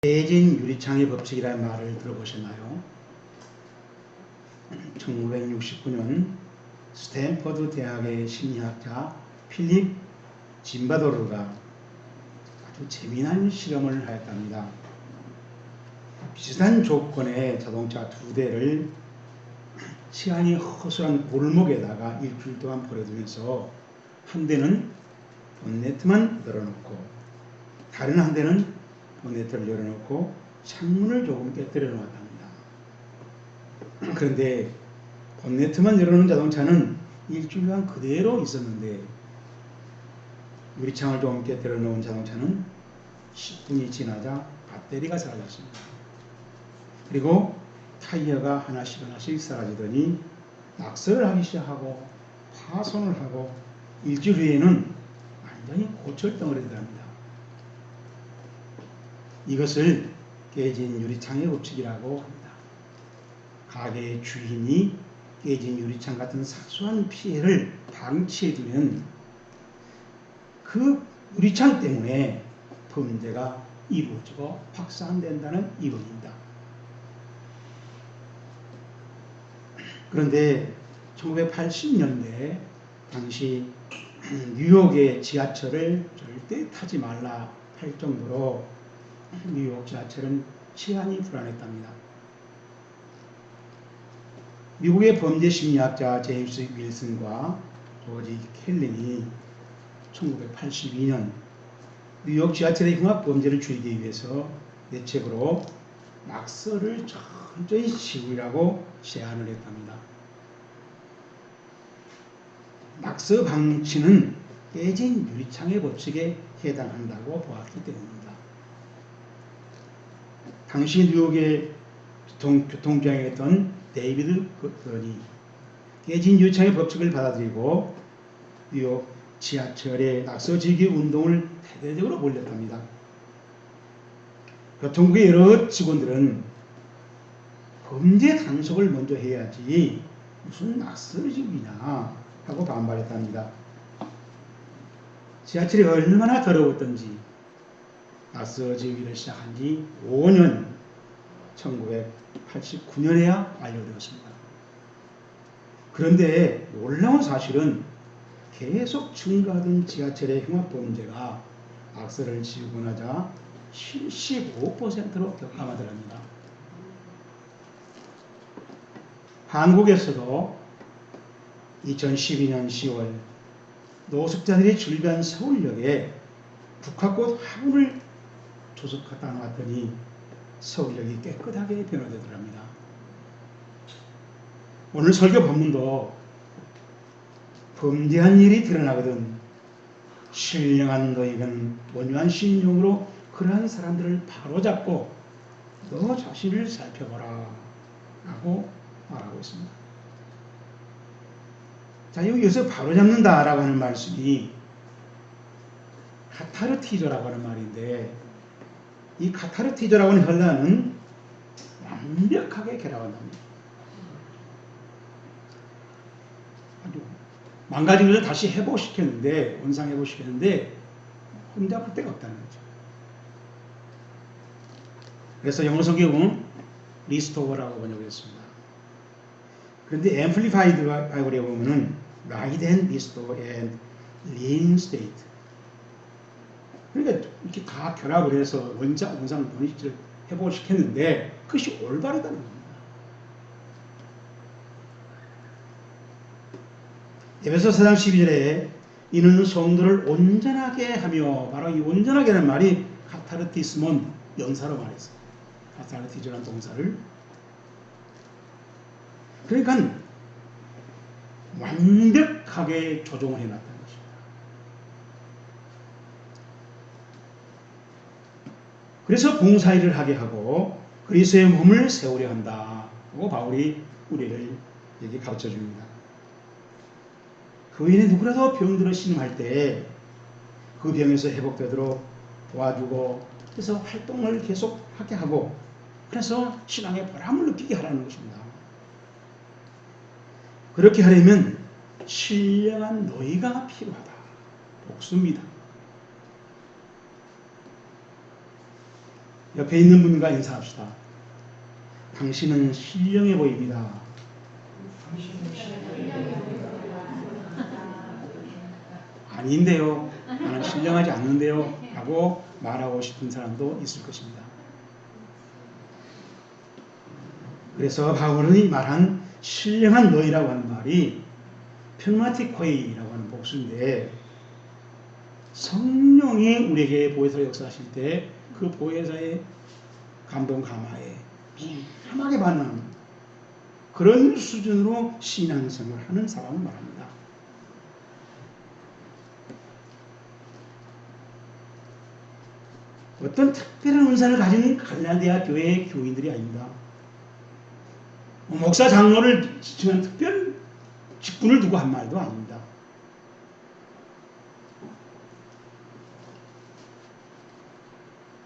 깨진 유리창의 법칙이라는 말을 들어보셨나요? 1969년 스탠퍼드 대학의 심리학자 필립 짐바도르가 아주 재미난 실험을 하였답니다. 비슷한 조건의 자동차 두 대를 시간이 허술한 골목에다가 일주일 동안 버려두면서 한 대는 본네트만 열어놓고 다른 한 대는 본네트를 열어놓고 창문을 조금 깨뜨려 놓았답니다. 그런데 본네트만 열어놓은 자동차는 일주일간 그대로 있었는데 유리창을 조금 깨뜨려 놓은 자동차는 10분이 지나자 배터리가 사라졌습니다. 그리고 타이어가 하나씩 사라지더니 낙서를 하기 시작하고 파손을 하고 일주일 후에는 완전히 고철덩어리가 됩니다. 이것을 깨진 유리창의 법칙이라고 합니다. 가게의 주인이 깨진 유리창 같은 사소한 피해를 방치해두면 그 유리창 때문에 범죄가 이루어지고 확산된다는 이론입니다. 그런데 1980년대 당시 뉴욕의 지하철을 절대 타지 말라 할 정도로 뉴욕 지하철은 치안이 불안했답니다. 미국의 범죄 심리학자 제임스 윌슨과 조지 켈린이 1982년 뉴욕 지하철의 흉악 범죄를 줄이기 위해서 대책으로 낙서를 철저히 지우라고 제안을 했답니다. 낙서 방치는 깨진 유리창의 법칙에 해당한다고 보았기 때문입니다. 당시 뉴욕의 교통부장이었던 데이비드 거니 깨진 유리창의 법칙을 받아들이고 뉴욕 지하철의 낙서 지우기 운동을 대대적으로 벌였답니다. 교통부의 여러 직원들은 범죄 단속을 먼저 해야지 무슨 낙서 지우기냐 하고 반발했답니다. 지하철이 얼마나 더러웠던지 낙서 지우기를 시작한 지 5년 1989년에야 완료되었습니다. 그런데 놀라운 사실은 계속 증가하던 지하철의 흉악 범죄가 낙서를 지우고 나자 75%로 격감하더랍니다. 한국에서도 2012년 10월 노숙자들이 줄비한 서울역에 국화꽃 화분을 조성하다 놨더니 서울역이 깨끗하게 변화되더랍니다. 오늘 설교 본문도 범죄한 일이 드러나거든 신령한 너희는 온유한 심령으로 그러한 사람들을 바로잡고 너 자신을 살펴보라 라고 말하고 있습니다. 자, 여기서 바로잡는다 라고 하는 말씀이 카타르티저라고 하는 말인데 이 카타르티저라고 하는 헬라어는 완벽하게 결합한답니다. 아주 망가진 것을 다시 회복시켰는데 원상 회복시켰는데 혼잡할 데가 없다는 거죠. 그래서 영어 성경은 리스토어라고 번역했습니다. 그런데 앰플리파이드 바이블에 보면은 right and restore and reinstate. 그러니까 이렇게 다 결합을 해서 원상 본질을 회복시켰는데 그것이 올바르다는 겁니다. 에베소 4장 12절에 이는 성도를 온전하게 하며 바로 이 온전하게 하는 말이 카타르티스몬 명사로 말했어요. 카타르티저라는 동사를 그러니까 완벽하게 조종을 해놨다는 것입니다. 그래서 봉사일을 하게 하고 그리스도의 몸을 세우려 한다 하고 바울이 우리를 여기 가르쳐 줍니다. 그 외에 누구라도 병들어 신음할 때 그 병에서 회복되도록 도와주고 그래서 활동을 계속 하게 하고 그래서 신앙의 보람을 느끼게 하라는 것입니다. 그렇게 하려면 신령한 너희가 필요하다. 복수입니다. 옆에 있는 분과 인사합시다. 당신은 신령해 보입니다. 아닌데요. 나는 신령하지 않는데요. 라고 말하고 싶은 사람도 있을 것입니다. 그래서 바울이 말한 신령한 너희라고 하는 말이 펠마티코이라고 하는 복수인데, 성령이 우리에게 보혜사로 역사하실 때 그 보혜사의 감동 감화에 민감하게 받는 그런 수준으로 신앙생활을 하는 사람을 말합니다. 어떤 특별한 은사를 가진 갈라디아 교회의 교인들이 아닙니다. 목사 장로를 지칭하는 특별 직분을 두고 한 말도 아닙니다.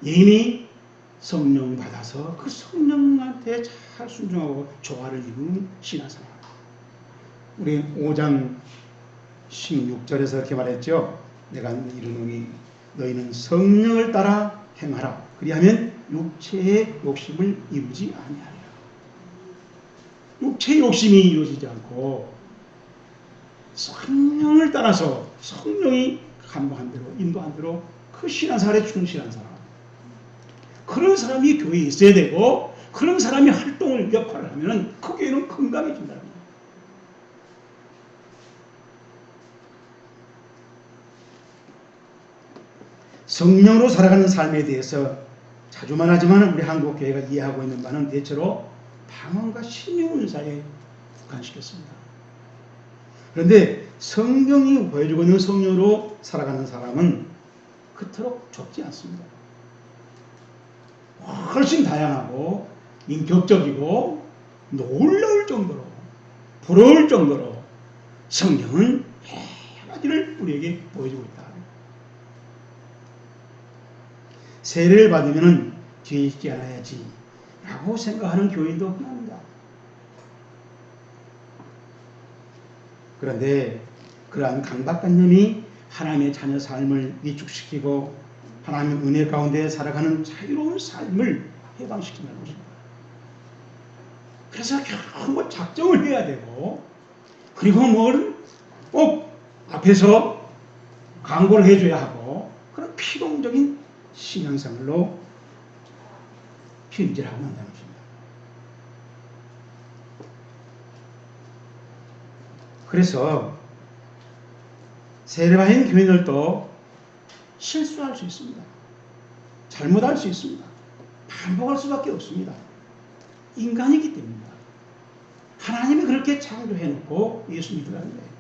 이미 성령 받아서 그 성령한테 잘 순종하고 조화를 이루는 신앙생활. 우리 5장 16절에서 이렇게 말했죠. 내가 이르노니 너희는 성령을 따라 행하라. 그리하면 육체의 욕심을 이루지 아니하리라. 육체의 욕심이 이루어지지 않고 성령을 따라서 성령이 감동한 대로 인도한 대로 그 신앙생활에 충실한 사람, 그런 사람이 교회에 있어야 되고, 그런 사람이 활동을 역할을 하면 그 교회는 건강해진다는 거예요. 성령으로 살아가는 삶에 대해서 자주 말하지만 우리 한국 교회가 이해하고 있는 바는 대체로 방언과 신유은사에 국한시켰습니다. 그런데 성경이 보여주고 있는 성령으로 살아가는 사람은 그토록 좁지 않습니다. 훨씬 다양하고 인격적이고 놀라울 정도로, 부러울 정도로 성령은 여러 가지를 우리에게 보여주고 있다. 세례를 받으면 죄 짓지 않아야지 라고 생각하는 교인도 흔합니다. 그런데 그러한 강박관념이 하나님의 자녀 삶을 위축시키고 하나님의 은혜 가운데 살아가는 자유로운 삶을 해방시킨다는 것입니다. 그래서 결국 작정을 해야 되고, 그리고 뭘 꼭 앞에서 광고를 해줘야 하고, 그런 필용적인 신앙생활로 현질하고 만다는 것입니다. 그래서 세례받은 교인들도 실수할 수 있습니다. 잘못할 수 있습니다. 반복할 수밖에 없습니다. 인간이기 때문입니다. 하나님이 그렇게 창조해놓고 예수 믿으라는 거예요.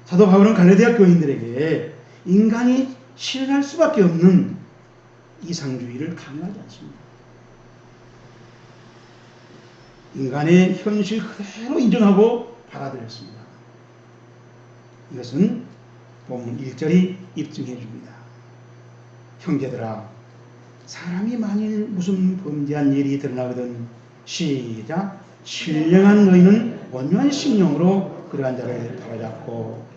사도 바울은 갈라디아 교인들에게 인간이 실현할 수밖에 없는 이상주의를 강요하지 않습니다. 인간의 현실 그대로 인정하고 받아들였습니다. 이것은 본문 1절이 입증해 줍니다. 형제들아, 사람이 만일 무슨 범죄한 일이 드러나거든 시작 신령한 너희는 온유한 심령으로 그러한 자를 바로잡고,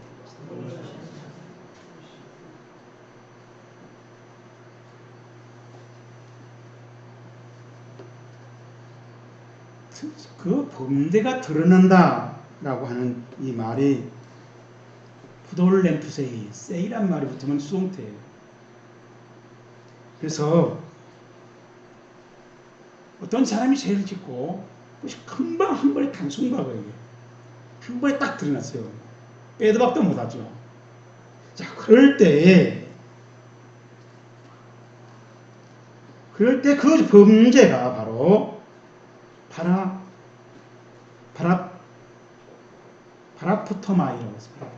그 범죄가 드러난다 라고 하는 이 말이 푸돌렘프세이, 세이란 말이 붙으면 수동태예요. 그래서 어떤 사람이 죄를 짓고 금방 한 번에 단순박어요. 한 번에 딱 드러났어요. 빼도 박도 못하죠. 자, 그럴 때 그 범죄가 바로 파라푸토마이라고 했어요.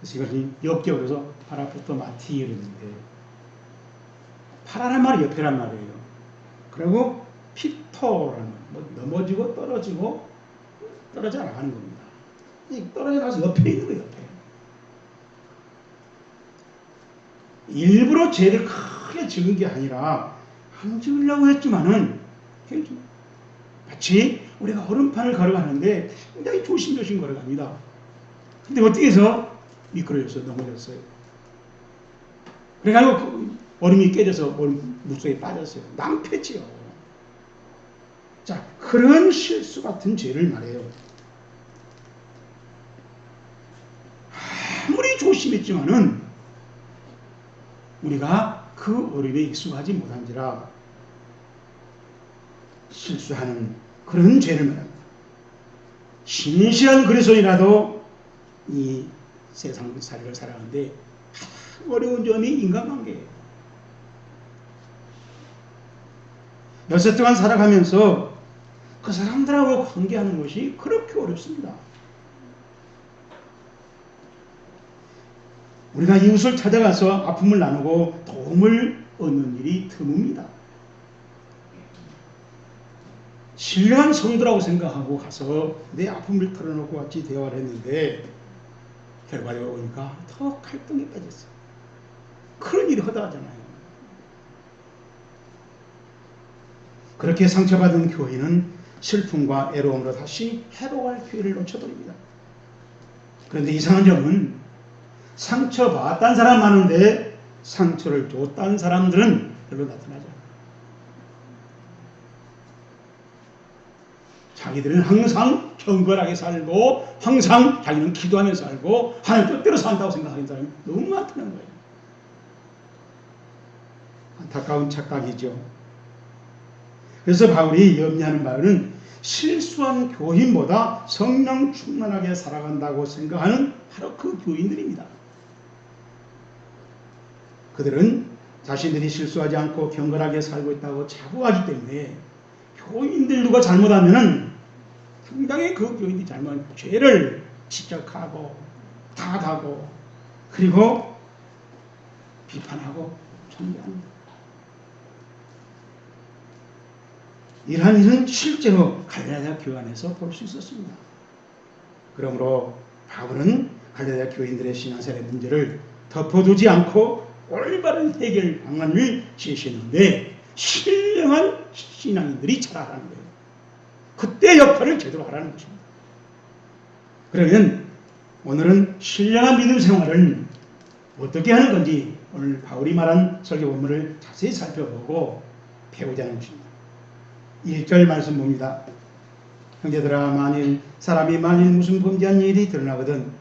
그래서 이것을 역겨워서 파라푸토마티를 했는데, 파라란 말이 옆에란 말이에요. 그리고 피토라는 뭐 넘어지고 떨어지고 떨어져 나가는 겁니다. 떨어져 나가서 옆에 있는 거예요. 옆에. 일부러 죄를 크게 지은 게 아니라 안 지으려고 했지만은 마치 우리가 얼음판을 걸어가는데 굉장히 조심조심 걸어갑니다. 근데 어떻게 해서 미끄러져서 넘어졌어요. 그래가지고 그 얼음이 깨져서 물속에 빠졌어요. 낭패지요. 자, 그런 실수 같은 죄를 말해요. 아무리 조심했지만은 우리가 그 어림에 익숙하지 못한지라 실수하는 그런 죄를 말합니다. 신실한 그리스도인이라도 이 세상 살이를 살아가는데 가장 어려운 점이 인간관계예요. 여섯 동안 살아가면서 그 사람들하고 관계하는 것이 그렇게 어렵습니다. 우리가 이웃을 찾아가서 아픔을 나누고 도움을 얻는 일이 드뭅니다. 신령한 성도라고 생각하고 가서 내 아픔을 털어놓고 같이 대화를 했는데 결과적으로 보니까 더 갈등에 빠졌어요. 그런 일이 허다하잖아요. 그렇게 상처받은 교회는 슬픔과 애로움으로 다시 회복할 기회를 놓쳐버립니다. 그런데 이상한 점은 상처받았다는 사람 많은데 상처를 줬다는 사람들은 별로 나타나지 않아요. 자기들은 항상 경건하게 살고 항상 자기는 기도하면서 살고 하나님 뜻대로 산다고 생각하는 사람이 너무 많다는 거예요. 안타까운 착각이죠. 그래서 바울이 염려하는 바는 실수한 교인보다 성령 충만하게 살아간다고 생각하는 바로 그 교인들입니다. 그들은 자신들이 실수하지 않고 경건하게 살고 있다고 자부하기 때문에 교인들 누가 잘못하면은 상당히 그 교인들이 잘못한 죄를 지적하고 탓하고 그리고 비판하고 정죄합니다. 이러한 일은 실제로 갈라디아 교회 안에서 볼 수 있었습니다. 그러므로 바울은 갈라디아 교인들의 신앙생활의 문제를 덮어두지 않고 올바른 해결 방안을 제시했는데 신령한 신앙인들이 잘하라는 거예요. 그때 역할을 제대로 하라는 것입니다. 그러면 오늘은 신령한 믿음 생활을 어떻게 하는 건지 오늘 바울이 말한 설교 본문을 자세히 살펴보고 배우자는 것입니다. 1절 말씀 봅니다. 형제들아 사람이 만일 무슨 범죄한 일이 드러나거든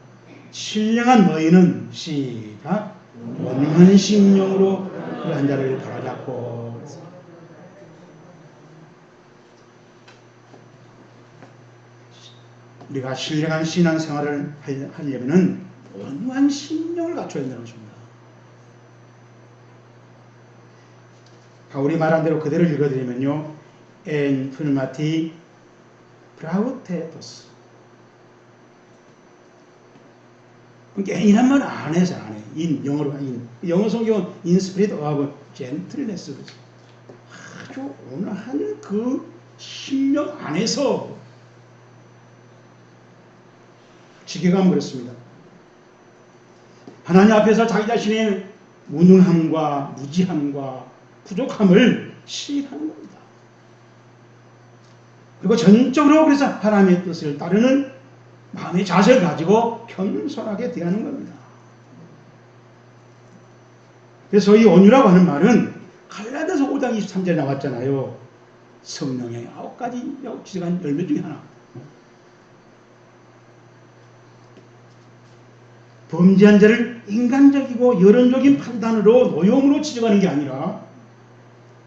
신령한 너희는 시작 온유한 심령으로 그한 자를 바로잡고 우리가 신령한 신앙생활을 하려면 온유한 심령을 갖춰야 된다는 것입니다. 바울이 말한 대로 그대로 읽어드리면요. 엔 풀마티 브라우테토스 그러니까 인한 말 안 해서 안 해. 영어로 인. 영어 성경은 인스피릿 오브 젠틀네스 아주 온화한 그 심령 안에서 지켜가면 그렇습니다. 하나님 앞에서 자기 자신의 무능함과 무지함과 부족함을 시인하는 겁니다. 그리고 전적으로 그래서 하나님의 뜻을 따르는 마음의 자세를 가지고 겸손하게 대하는 겁니다. 그래서 이 온유라고 하는 말은 갈라디아서 5장 23절에 나왔잖아요. 성령의 9가지 지정한 열매 중에 하나. 범죄한 자를 인간적이고 여론적인 판단으로 노여움으로 지적하는 게 아니라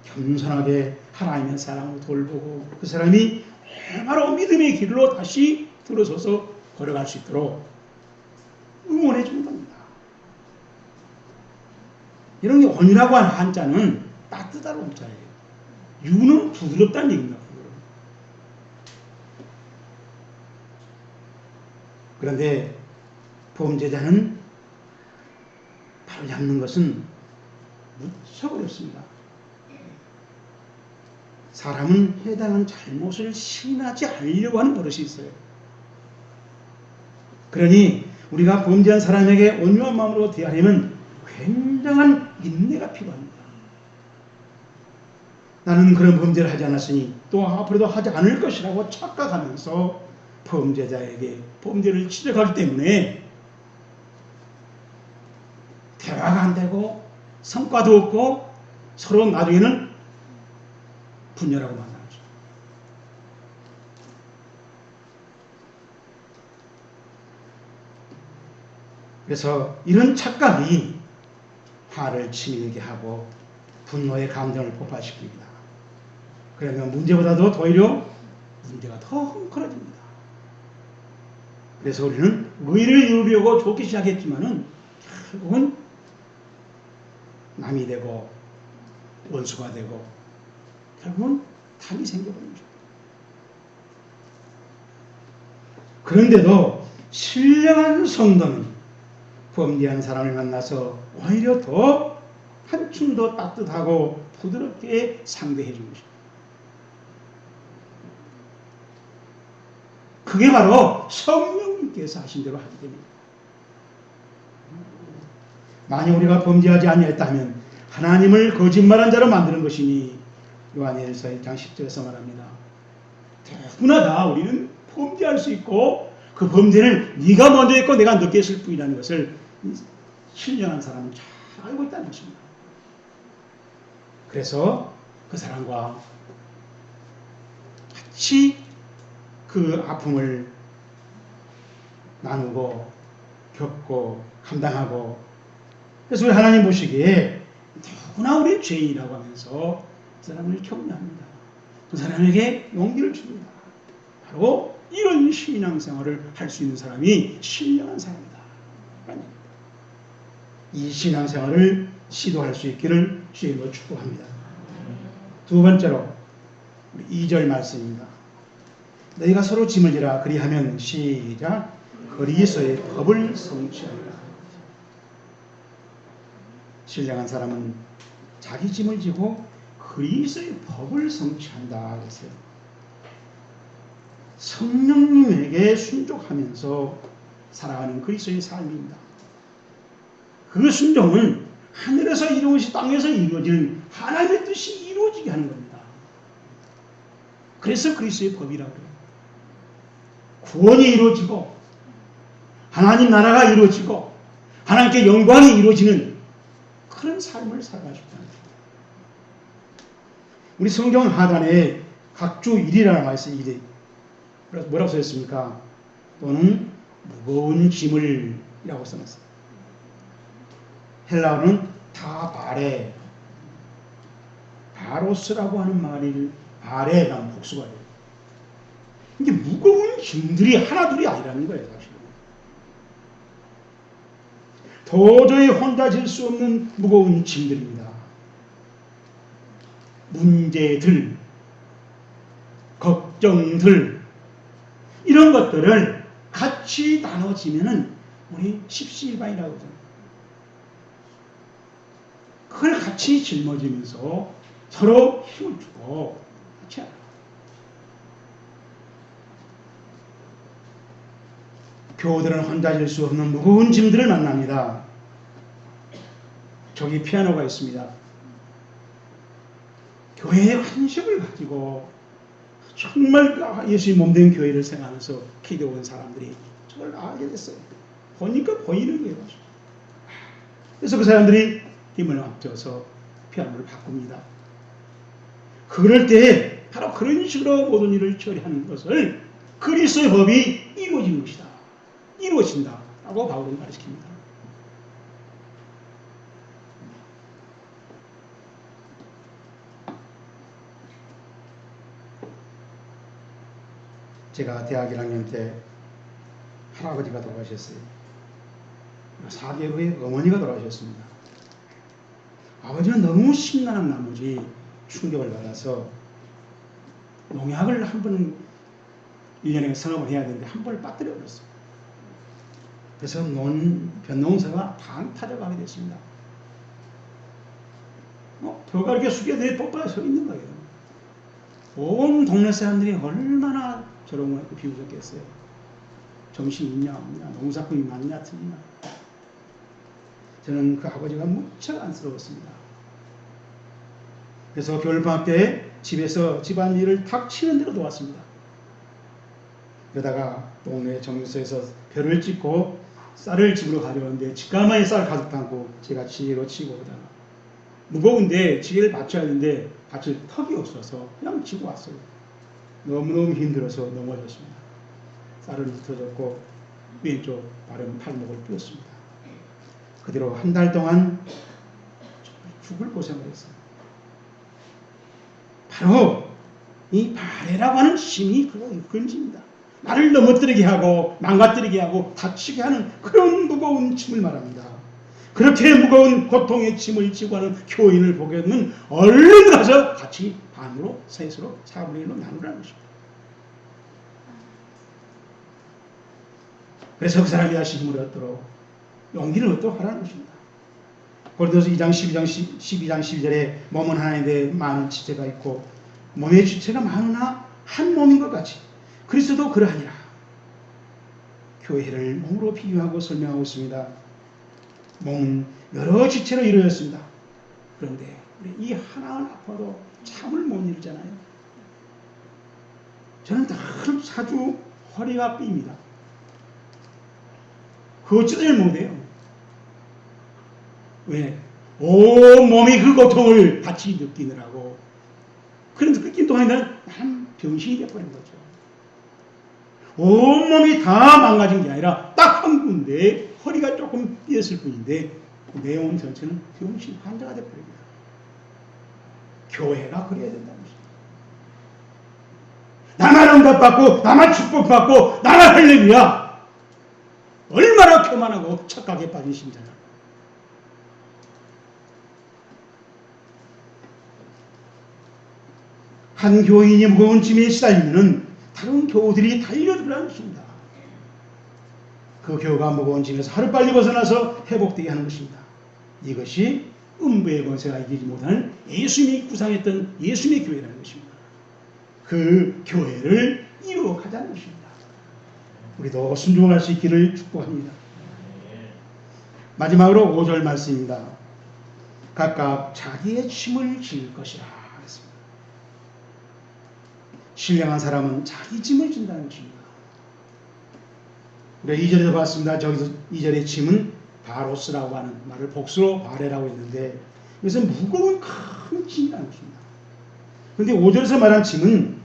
겸손하게 하나님의 사랑으로 돌보고 그 사람이 바로 믿음의 길로 다시 들어서서 걸어갈 수 있도록 응원해 주는 겁니다. 이런 게 온유라고 하는 한자는 따뜻한 온자예요. 유는 부드럽다는 얘기입니다. 그런데 범죄자는 바로 잡는 것은 무척 어렵습니다. 사람은 해당한 잘못을 시인하지 않으려고 하는 버릇이 있어요. 그러니 우리가 범죄한 사람에게 온유한 마음으로 대하려면 굉장한 인내가 필요합니다. 나는 그런 범죄를 하지 않았으니 또 앞으로도 하지 않을 것이라고 착각하면서 범죄자에게 범죄를 지적하기 때문에 대화가 안 되고 성과도 없고 서로 나중에는 분열하고 만나는 거죠. 그래서 이런 착각이 화를 치밀게 하고 분노의 감정을 폭발시킵니다. 그러면 문제보다도 오히려 문제가 더 헝클어집니다. 그래서 우리는 의를 이루려고 좋게 시작했지만은 결국은 남이 되고 원수가 되고 결국은 답이 생겨버리죠. 그런데도 신령한 성도는 범죄한 사람을 만나서 오히려 더 한층 더 따뜻하고 부드럽게 상대해 주는 것입니다. 그게 바로 성령님께서 하신 대로 하게 됩니다. 만약 우리가 범죄하지 아니했다면 하나님을 거짓말한 자로 만드는 것이니 요한일서 1장 10절에서 말합니다. 누구나 다 우리는 범죄할 수 있고 그 범죄를 네가 먼저 했고 내가 늦게 했을 뿐이라는 것을 신령한 사람은 잘 알고 있다는 것입니다. 그래서 그 사람과 같이 그 아픔을 나누고 겪고 감당하고 그래서 우리 하나님 보시기에 누구나 우리 죄인이라고 하면서 그 사람을 격려합니다. 그 사람에게 용기를 줍니다. 바로 이런 신앙생활을 할 수 있는 사람이 신령한 사람이다. 이 신앙생활을 시도할 수 있기를 주님으로 축복합니다. 두 번째로 우리 2절 말씀입니다. 너희가 서로 짐을 지라 그리하면 시작 그리스도의 법을 성취하리라. 신령한 사람은 자기 짐을 지고 그리스도의 법을 성취한다 그랬어요. 성령님에게 순종하면서 살아가는 그리스도의 삶입니다. 그 순종은 하늘에서 이루어지 땅에서 이루어지는 하나님의 뜻이 이루어지게 하는 겁니다. 그래서 그리스도의 법이라고 해요. 구원이 이루어지고 하나님 나라가 이루어지고 하나님께 영광이 이루어지는 그런 삶을 살아가십니다. 우리 성경 하단에 각주 1이라는 말씀이 있어요. 뭐라고 써있습니까? 또는 무거운 짐을 이라고 써놨어요. 헬라어는 다 바레 바로스라고 하는 말이 바레라는 복수가 돼요. 이게 무거운 짐들이 하나둘이 아니라는 거예요. 사실은 도저히 혼자 질 수 없는 무거운 짐들입니다. 문제들, 걱정들 이런 것들을 같이 나눠지면은 우리 십시일반이라고 하잖아요. 그걸 같이 짊어지면서 서로 힘을 주고 같이 하라. 교우들은 혼자 질 수 없는 무거운 짐들을 만납니다. 저기 피아노가 있습니다. 교회의 관심을 가지고 정말 예수의 몸된 교회를 생각하면서 기도한 사람들이 저걸 알게 됐어요. 보니까 보이는 거예요. 그래서 그 사람들이 힘을 합쳐서 피아노를 바꿉니다. 그럴 때 바로 그런 식으로 모든 일을 처리하는 것을 그리스도의 법이 이루어지는 것이다. 이루어진다. 라고 바울은 가르칩니다. 제가 대학 1학년 때 할아버지가 돌아가셨어요. 4개월 후에 어머니가 돌아가셨습니다. 아버지는 너무 심란한 나머지 충격을 받아서 농약을 한 번 1년에 성업을 해야 되는데 한 번을 빠뜨려 버렸어요. 그래서 벼농사가 방타져가게 됐습니다. 벼가 이렇게 숙여내 뻗어 서 있는 거예요. 온 동네 사람들이 얼마나 조롱하고 비웃었겠어요. 정신이 있냐 없냐, 농사꾼이 맞냐 틀리냐. 저는 그 아버지가 무척 안쓰러웠습니다. 그래서 겨울방학 때 집에서 집안일을 탁 치는 대로 도왔습니다. 그러다가 동네 정육소에서 벼를 찍고 쌀을 집으로 가져오는데 집가마에 쌀 가득 담고 제가 지혜로 치고 오다가 무거운데 지게를 받쳐야 하는데 받칠 턱이 없어서 그냥 지고 왔어요. 너무너무 힘들어서 넘어졌습니다. 쌀을 흩어졌고 왼쪽 발은 팔목을 뼈었습니다. 그대로 한 달 동안 죽을 고생을 했어요. 바로 이 발해라고 하는 힘이 그거 이끌집니다. 나를 넘어뜨리게 하고 망가뜨리게 하고 다치게 하는 그런 무거운 짐을 말합니다. 그렇게 무거운 고통의 짐을 지고 하는 교인을 보게 되면 얼른 가서 같이 반으로 셋으로 4분의 1로 나누라는 것입니다. 그래서 그 사람이 다시 힘을 얻도록 용기를 얻도록 하라는 것입니다. 고린도서 2장 12장 12절에 몸은 하나인데 많은 지체가 있고 몸의 지체가 많으나 한 몸인 것 같이 그리스도도 그러하니라. 교회를 몸으로 비유하고 설명하고 있습니다. 몸은 여러 지체로 이루어졌습니다. 그런데 우리 이 하나는 아파도 잠을 못 이루잖아요. 저는 늘 자주 허리가 삐입니다. 그거 어찌들 못해요. 왜? 온 몸이 그 고통을 같이 느끼느라고. 그런데 느낀 동안에 난 병신이 되어버린 거죠. 온몸이 다 망가진 게 아니라 딱 한 군데 허리가 조금 삐었을 뿐인데 내 몸 전체는 병신 환자가 되어버립니다. 교회가 그래야 된다는 것입니다. 나만 응답받고 나만 축복받고 나만 할렐루야. 얼마나 교만하고 착각에 빠진 신자냐. 한 교인이 무거운 짐에 시달리면 다른 교우들이 달려들라는 것입니다. 그 교우가 무거운 짐에서 하루빨리 벗어나서 회복되게 하는 것입니다. 이것이 음부의 권세가 이기지 못하는 예수님이 구상했던 예수님의 교회라는 것입니다. 그 교회를 이루어가자는 것입니다. 우리도 순종할 수 있기를 축복합니다. 마지막으로 5절 말씀입니다. 각각 자기의 짐을 질 것이라 했습니다. 신령한 사람은 자기 짐을 진다는 것입니다. 우리가 2절에서 봤습니다. 저기서 2절의 짐은 바로스라고 하는 말을 복수로 바레라고 했는데 이것은 무거운 큰 짐이라는 것입니다. 그런데 5절에서 말한 짐은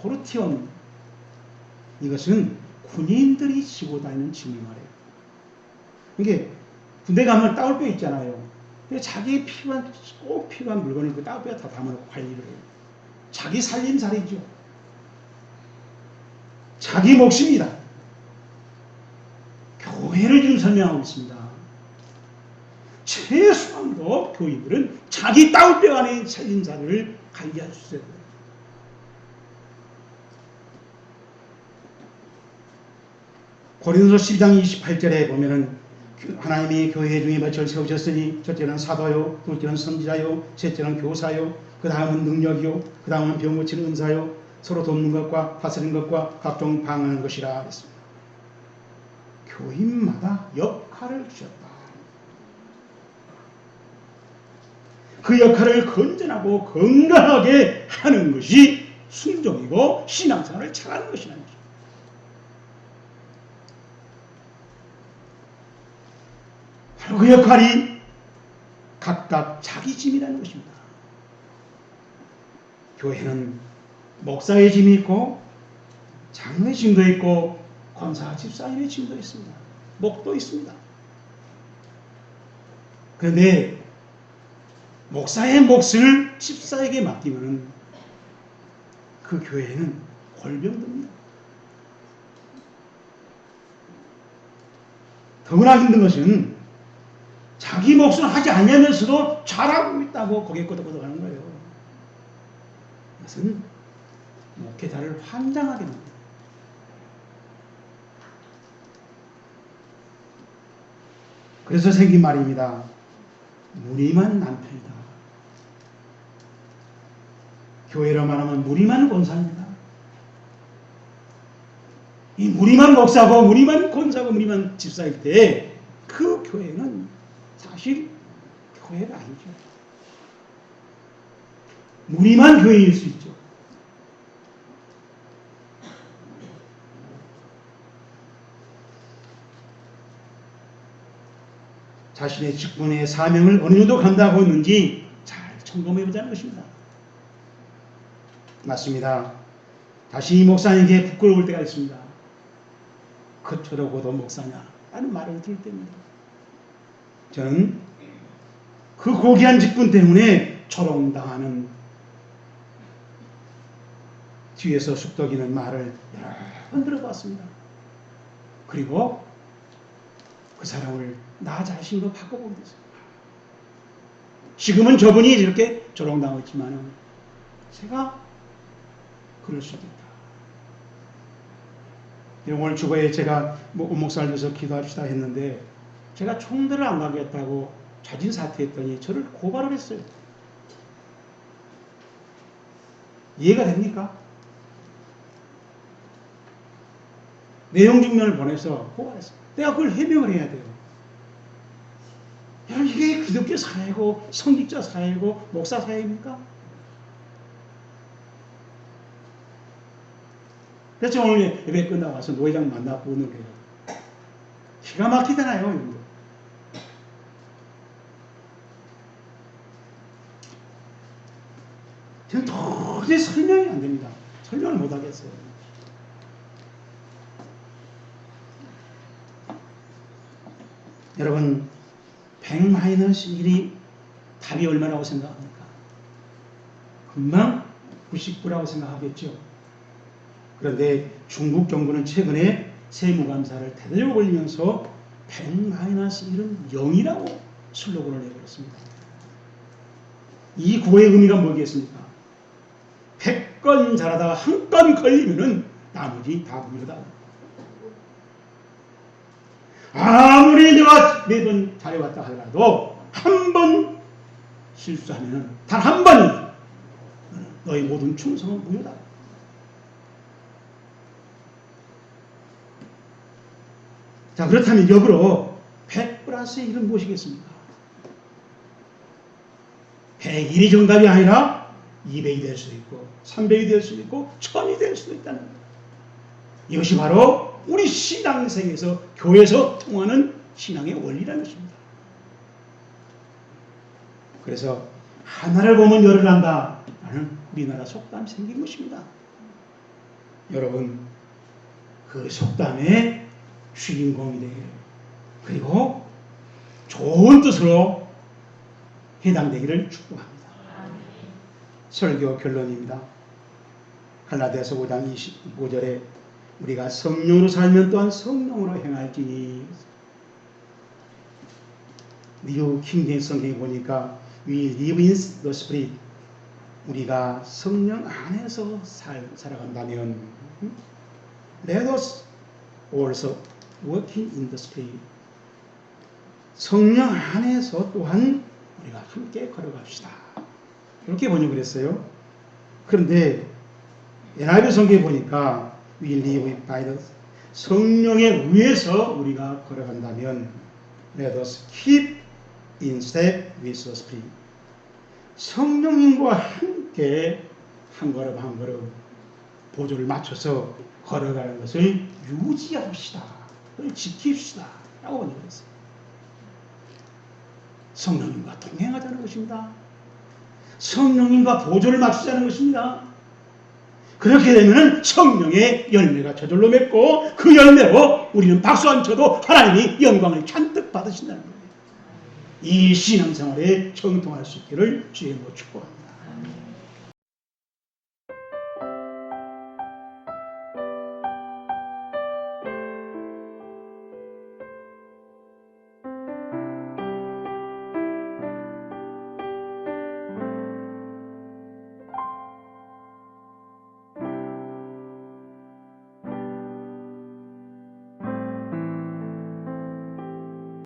포르티온, 이것은 군인들이 지고 다니는 짐이 말이에요. 이게 군대 가면 따올뼈 있잖아요. 자기 꼭 필요한 물건을 그 따올뼈에 다 담아놓고 관리를 해요. 자기 살림살이죠. 자기 몫입니다. 교회를 지금 설명하고 있습니다. 최소한도 교인들은 자기 따올뼈 안에 살림살이를 관리할 수 있어야 돼요. 고린도서 12장 28절에 보면은 하나님이 교회 중에 몇을 세우셨으니 첫째는 사도요, 둘째는 선지자요, 셋째는 교사요, 그 다음은 능력이요, 그 다음은 병 고치는 은사요, 서로 돕는 것과 다스리는 것과 각종 방하는 것이라 했습니다. 교인마다 역할을 주셨다. 그 역할을 건전하고 건강하게 하는 것이 순종이고 신앙생활을 잘하는 것이라는 것입니다. 바로 그 역할이 각각 자기 짐이라는 것입니다. 교회는 목사의 짐이 있고 장로의 짐도 있고 권사 집사님의 짐도 있습니다. 목도 있습니다. 그런데 목사의 몫을 집사에게 맡기면 그 교회는 골병듭니다. 더구나 힘든 것은 자기 몫을 하지 않으면서도 잘하고 있다고 고개 끄덕끄덕 하는 거예요. 이것은 목회자를 환장하게 합니다. 그래서 생긴 말입니다. 무림한 남편이다. 교회로 말하면 무림한 권사입니다. 이 무림한 목사고 무림한 권사고 무림한 집사일 때 그 교회는 사실 교회가 아니죠. 무림한 교회일 수 있죠. 자신의 직분의 사명을 어느 정도 감당하고 있는지 점검해보자는 것입니다. 맞습니다. 다시 목사님에게 부끄러울 때가 있습니다. 그토록고도 목사냐 라는 말을 들을 때입니다. 저는 그 고귀한 직분 때문에 조롱당하는 뒤에서 숙덕이는 말을 여러 번 들어봤습니다. 그리고 그 사람을 나 자신도 바꿔보게 됐습니다. 지금은 저분이 이렇게 조롱당하고 있지만 제가 그럴 수도 있다. 오늘 주보에 제가 목사를 위해서 기도합시다 했는데 제가 총대를 안 가겠다고 자진 사퇴했더니 저를 고발을 했어요. 이해가 됩니까? 내용 증명을 보내서 고발했어요. 내가 그걸 해명을 해야 돼요. 여러분, 이게 기독교 사회고 성직자 사회고 목사 사회입니까? 그래서 오늘 예배 끝나고 와서 노회장 만나고 오는 거예요. 기가 막히잖아요, 여러분들. 저는 도저히 설명이 안 됩니다. 설명을 못 하겠어요. 여러분, 100-1이 답이 얼마라고 생각합니까? 금방 99라고 생각하겠죠. 그런데 중국 정부는 최근에 세무감사를 대대로 올리면서 100-1은 0이라고 슬로건을 내버렸습니다. 이 구호의 의미가 뭐겠습니까? 100건 잘하다가 한 건 걸리면은 나머지 다 무효다. 아무리 내가 매번 잘해왔다 하더라도 한 번 실수하면 단 한 번이 너의 모든 충성은 무효다. 자, 그렇다면 역으로 100 플러스 1은 무엇이겠습니까? 101이 정답이 아니라 200이 될 수도 있고 300이 될 수도 있고 1000이 될 수도 있다는 거예요. 이것이 바로 우리 신앙생에서 교회에서 통하는 신앙의 원리라는 것입니다. 그래서 하나를 보면 열을 안다 라는 우리나라 속담이 생긴 것입니다. 여러분, 그 속담의 주인공이 되기를, 그리고 좋은 뜻으로 해당되기를 축복합니다. 설교 결론입니다. 갈라디아서 5장 25절에 우리가 성령으로 살면 또한 성령으로 행할지니, 뉴 킹제임스 성경에 보니까 We live in the Spirit, 우리가 성령 안에서 살아간다면 Let us also working in the Spirit, 성령 안에서 또한 우리가 함께 걸어갑시다. 이렇게 번역을 했어요. 그런데 NIV 성경에 보니까 We live by the, 성령에 의해서 우리가 걸어간다면 Let us keep in step with the Spirit, 성령님과 함께 한 걸음 한 걸음 보조를 맞춰서 걸어가는 것을 유지합시다. 그걸 지킵시다. 라고 번역을 했어요. 성령님과 동행하자는 것입니다. 성령님과 보조를 맞추자는 것입니다. 그렇게 되면 성령의 열매가 저절로 맺고 그 열매로 우리는 박수 안 쳐도 하나님이 영광을 잔뜩 받으신다는 거예요. 이 신앙생활에 정통할 수 있기를 주의 이름으로 축복합니다.